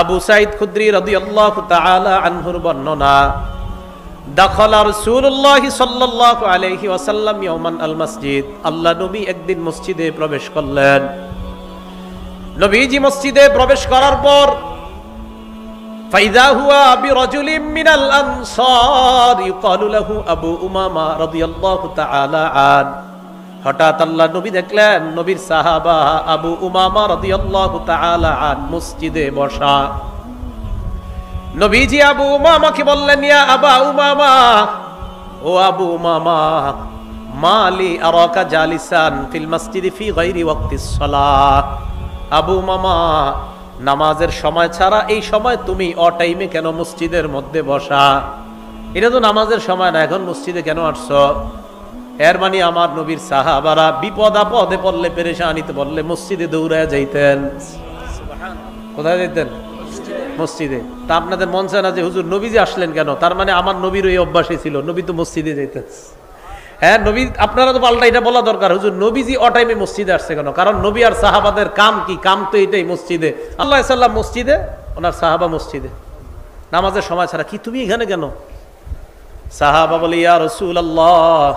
আবু সাঈদ খুদরি রাদিয়াল্লাহু তাআলা আনহুর বর্ণনা, দাখালা রাসূলুল্লাহ সাল্লাল্লাহু আলাইহি ওয়াসাল্লাম ইয়াওমান আল মসজিদ, আল্লাহ নবী একদিন মসজিদে প্রবেশ করলেন। নবীজি মসজিদে প্রবেশ করার পর ফাইদা হুয়া বিরাজুলিন মিনাল আনসার ইউকালু লাহু আবু উমামা রাদিয়াল্লাহু তাআলা আন, হঠাৎ আল্লাহ নবী দেখলেন নবীর সাহাবা আবু উমামা রাদিয়াল্লাহু তাআলা আন মসজিদে বসা। নবীজি আবু উমামাকে বললেন, ইয়া আবা উমামা, ও আবু উমামা, মালি আরাকা জালিসান ফিল মসজিদি ফি গায়রি ওয়াক্তিস সালাহ। আবু উমামা, নামাজের সময় ছাড়া এই সময় তুমি অটাইমে কেন মসজিদের মধ্যে বসা? এটা তো নামাজের সময় না, এখন মসজিদে কেন আসছো? এর মানে আমার নবীর সাহাবারা বিপদ আপদে পড়লে, পেরেশানিতে পড়লে মসজিদে দৌড়ায় যাইতেন। কোথায় যাইতেন? মসজিদে। তা আপনাদের মন চায় না যে হুজুর নবীজি আসলেন কেন? তার মানে আমার নবীর ওই অভ্যাসই ছিল, নবী তো মসজিদে যাইতেন। হ্যাঁ, নবী, আপনারা তো পাল্টা এটা বলা দরকার, হুজুর নবীজি অটাইমে মসজিদে আসছে কেন? কারণ নবী আর সাহাবাদের কাম কি? কাম তো এটাই, মসজিদে। আল্লাহ সাল্লাম মসজিদে, ওনার সাহাবা মসজিদে, নামাজের সময় ছাড়া। কি তুমি এখানে কেন? সাহাবা বলে, ইয়া রাসূলুল্লাহ,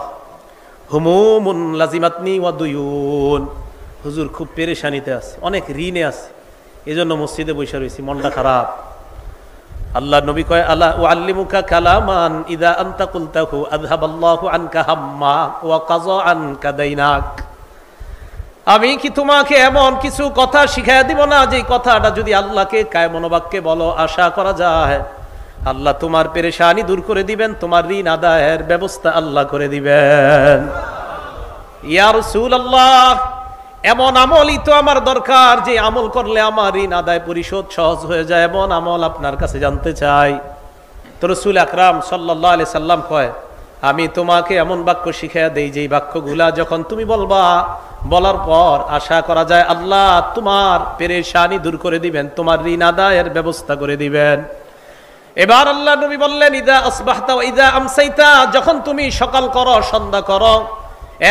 হুমুমুন লাজিমাতনি ওয়া দুয়ুন, হুজুর খুব পেরেশানিতে আছে, অনেক ঋণে আছে, এজন্য মসজিদে বসে রয়েছি, মনটা খারাপ। আল্লাহ নবী কয়, আলা উআল্লিমুকা কালামান ইযা আনতা কুলতাহু আযহাবাল্লাহু আনকা হাম্মা ওয়া কাযা আনকা দাইনাক। আমি কি তোমাকে এমন কিছু কথা শিখাইয়া দিব না, যে কথাটা যদি আল্লাহকে কায় মনোবাক্যে বলো, আশা করা যায় আল্লাহ তোমার পেরেশানি দূর করে দিবেন, তোমার ঋণ আদায়ের ব্যবস্থা আল্লাহ করে দিবেন। ইয়া রাসূলুল্লাহ, এমন আমলই তো আমার দরকার, যে আমল করলে আমার ঋণ আদায় পরিশোধ সহজ হয়ে যায়, এমন আমল আপনার কাছে জানতে চাই। তো রাসূল আকরাম সাল্লাল্লাহু আলাইহি সাল্লাম কয়, আমি তোমাকে এমন বাক্য শিখাইয়া দেই, যেই বাক্যগুলা যখন তুমি বলবা, বলার পর আশা করা যায় আল্লাহ তোমার পেরেশানি দূর করে দিবেন, তোমার ঋণ আদায়ের ব্যবস্থা করে দিবেন। এবার আল্লাহ নবী বললেন, ইদা আসবাহতা ওয়া ইদা আমসাইতা, যখন তুমি সকাল করো, সন্ধ্যা করো,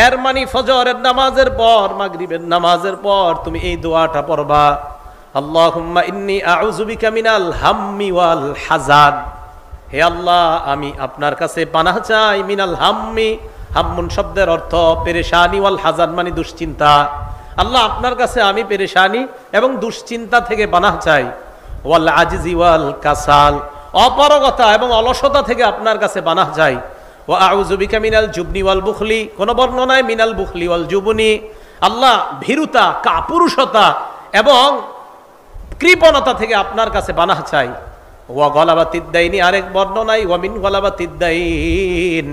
এর মানে ফজরের নামাজের পর, মাগরিবের নামাজের পর তুমি এই দোয়াটা পড়বা, আল্লাহুম্মা ইন্নী আউযু বিকা মিনাল হাম্মি ওয়াল হাজান। হে আল্লাহ, আমি আপনার কাছে পানাহ চাই, মিনাল হাম্মি, হাম্মুন শব্দের অর্থ পেরেশানি, ওয়াল হাজান মানে দুশ্চিন্তা। আল্লাহ, আপনার কাছে আমি পেরেশানি এবং দুশ্চিন্তা থেকে পানাহ চাই, ওয়াল আজিজি ওয়াল কাসাল, অপারগতা এবং অলসতা থেকে আপনার কাছে পানাহ চাই, ওয়া আউযু বিকা মিনাল জুবনি ওয়াল বুখলি, কোন বর্ণনায় মিনাল বুখলি ওয়াল জুবনি, আল্লাহ ভীরুতা, কাপুরুষতা এবং কৃপণতা থেকে আপনার কাছে পানাহ চাই। ওয়া গলাবাতিদ দাইনি, আরেক বর্ণনায় ওয়া মিন গলাবাতিদ দাইন,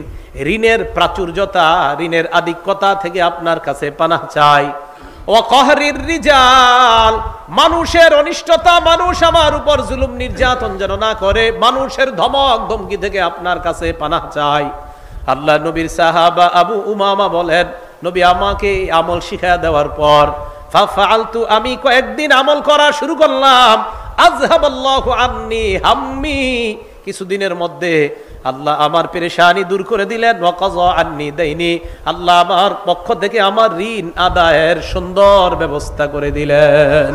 ঋণের প্রাচুর্যতা, ঋণের আধিক্যতা থেকে আপনার কাছে পানাহ চাই। ওয়া কহরির রিজাল, মানুষের অনিষ্টতা, মানুষ আমার উপর জুলুম নির্যাতন যেন না করে, মানুষের ধমক ধমকি থেকে আপনার কাছে পানাহ চাই। আল্লাহ নবীর সাহাবা আবু উমামা বলেন, নবী আমাকে আমল শিখায়া দেওয়ার পর ফাফআলতু, আমি কয়েকদিন আমল করা শুরু করলাম, আযহাবাল্লাহু আন্নী হাম্মি, কিছুদিনের মধ্যে আল্লাহ আমার পেরেশানি দূর করে দিলেন, ওয়া কাযা আন্নী দাইনি, আল্লাহ আমার পক্ষ থেকে আমার ঋণ আদায়ের সুন্দর ব্যবস্থা করে দিলেন।